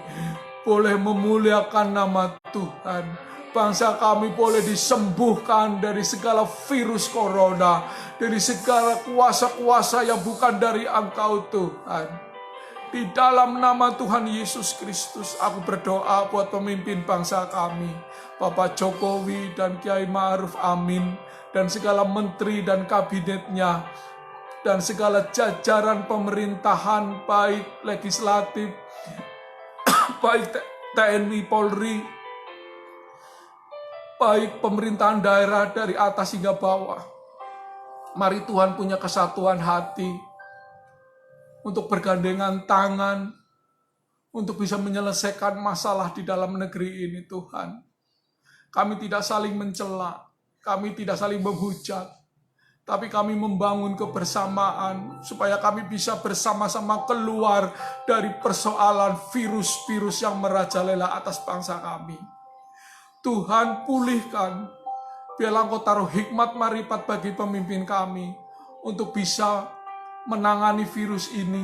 boleh memuliakan nama Tuhan. Bangsa kami boleh disembuhkan dari segala virus corona, dari segala kuasa-kuasa yang bukan dari Engkau Tuhan. Di dalam nama Tuhan Yesus Kristus, aku berdoa buat pemimpin bangsa kami, Bapak Jokowi dan Kiai Ma'ruf Amin, dan segala menteri dan kabinetnya. dan segala jajaran pemerintahan, baik legislatif, baik TNI, Polri, baik pemerintahan daerah dari atas hingga bawah. Mari Tuhan punya kesatuan hati untuk bergandengan tangan, untuk bisa menyelesaikan masalah di dalam negeri ini, Tuhan. Kami tidak saling mencela, kami tidak saling menghujat, tapi kami membangun kebersamaan supaya kami bisa bersama-sama keluar dari persoalan virus-virus yang merajalela atas bangsa kami. Tuhan, pulihkan. Biarlah Engkau taruh hikmat marifat bagi pemimpin kami untuk bisa menangani virus ini,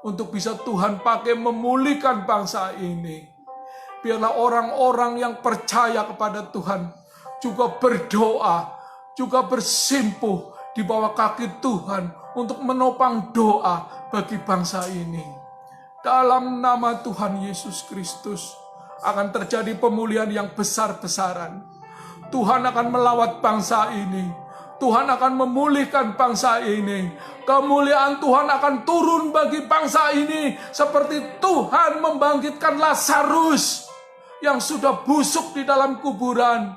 untuk bisa Tuhan pakai memulihkan bangsa ini. Biarlah orang-orang yang percaya kepada Tuhan juga berdoa, juga bersimpuh di bawah kaki Tuhan untuk menopang doa bagi bangsa ini. Dalam nama Tuhan Yesus Kristus akan terjadi pemulihan yang besar-besaran. Tuhan akan melawat bangsa ini. Tuhan akan memulihkan bangsa ini. Kemuliaan Tuhan akan turun bagi bangsa ini seperti Tuhan membangkitkan Lazarus yang sudah busuk di dalam kuburan.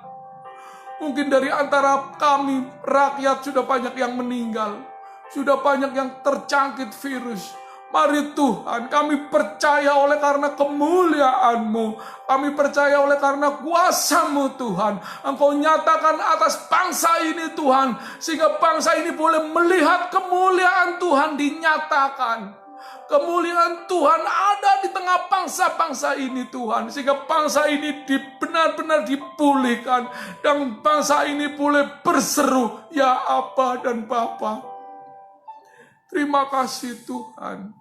Mungkin dari antara kami, rakyat, sudah banyak yang meninggal. Sudah banyak yang terjangkit virus. Mari Tuhan, kami percaya oleh karena kemuliaan-Mu. Kami percaya oleh karena kuasa-Mu Tuhan. Engkau nyatakan atas bangsa ini Tuhan. Sehingga bangsa ini boleh melihat kemuliaan Tuhan dinyatakan. Kemuliaan Tuhan ada di tengah bangsa-bangsa ini Tuhan. Sehingga bangsa ini benar-benar dipulihkan. Dan bangsa ini boleh berseru, ya Aba dan Bapa. Terima kasih Tuhan.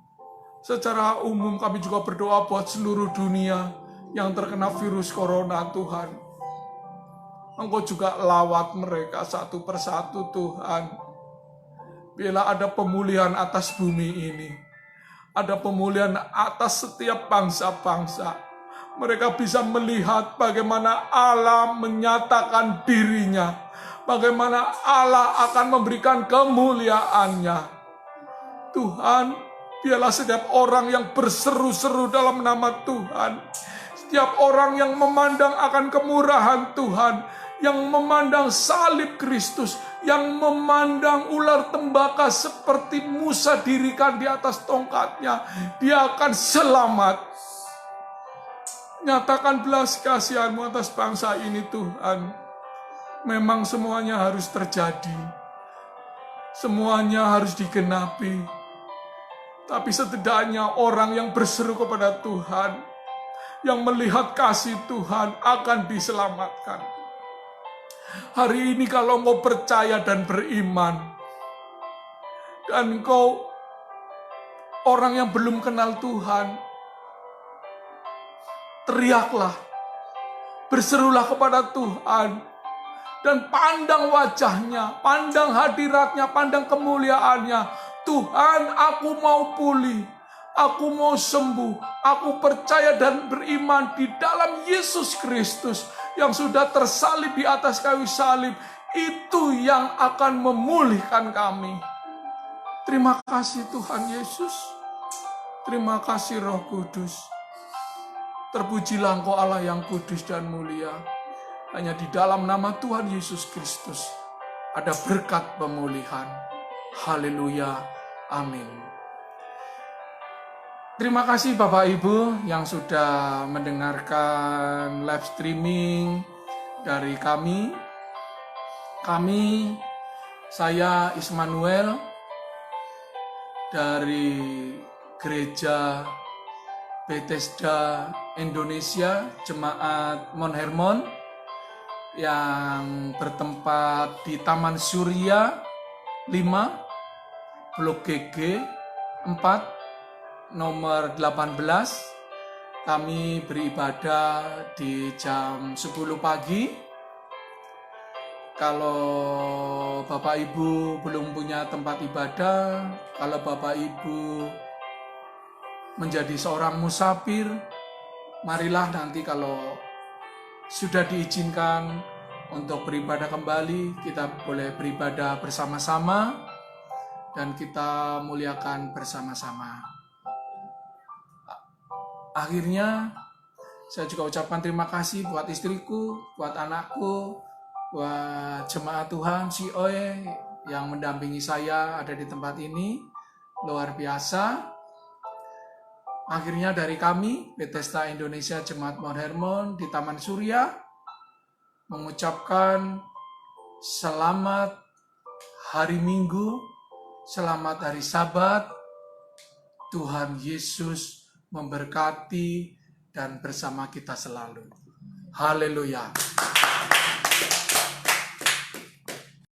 Secara umum kami juga berdoa buat seluruh dunia yang terkena virus corona Tuhan. Engkau juga lawat mereka satu persatu Tuhan. Bila ada pemulihan atas bumi ini. Ada pemulihan atas setiap bangsa-bangsa. Mereka bisa melihat bagaimana Allah menyatakan dirinya. Bagaimana Allah akan memberikan kemuliaannya. Tuhan, biarlah setiap orang yang berseru-seru dalam nama Tuhan, setiap orang yang memandang akan kemurahan Tuhan, yang memandang salib Kristus, yang memandang ular tembaka seperti Musa dirikan di atas tongkatnya, dia akan selamat. Nyatakan belas kasihan-Mu atas bangsa ini Tuhan. Memang semuanya harus terjadi, semuanya harus digenapi. Tapi setidaknya orang yang berseru kepada Tuhan, yang melihat kasih Tuhan akan diselamatkan. Hari ini kalau engkau percaya dan beriman, dan engkau orang yang belum kenal Tuhan, teriaklah, berserulah kepada Tuhan, dan pandang wajahnya, pandang hadiratnya, pandang kemuliaannya. Tuhan, aku mau pulih, aku mau sembuh, aku percaya dan beriman di dalam Yesus Kristus yang sudah tersalib di atas kayu salib. Itu yang akan memulihkan kami. Terima kasih Tuhan Yesus. Terima kasih Roh Kudus. Terpujilah Engkau Allah yang kudus dan mulia. Hanya di dalam nama Tuhan Yesus Kristus ada berkat pemulihan. Haleluya. Amin. Terima kasih Bapak Ibu yang sudah mendengarkan live streaming dari kami. Saya Ismanuel dari Gereja Bethesda Indonesia, Jemaat Mount Hermon yang bertempat di Taman Surya 5, Blok GG 4, nomor 18. Kami beribadah di jam 10 pagi. Kalau Bapak Ibu belum punya tempat ibadah, kalau Bapak Ibu menjadi seorang musafir, marilah nanti kalau sudah diizinkan untuk beribadah kembali, kita boleh beribadah bersama-sama. dan kita muliakan bersama-sama. Akhirnya saya juga ucapkan terima kasih buat istriku, buat anakku, buat jemaat Tuhan COE yang mendampingi saya ada di tempat ini. Luar biasa. Akhirnya dari kami, Bethesda Indonesia Jemaat Mount Hermon di Taman Surya, mengucapkan selamat hari Minggu, selamat hari Sabat. Tuhan Yesus memberkati dan bersama kita selalu. Haleluya.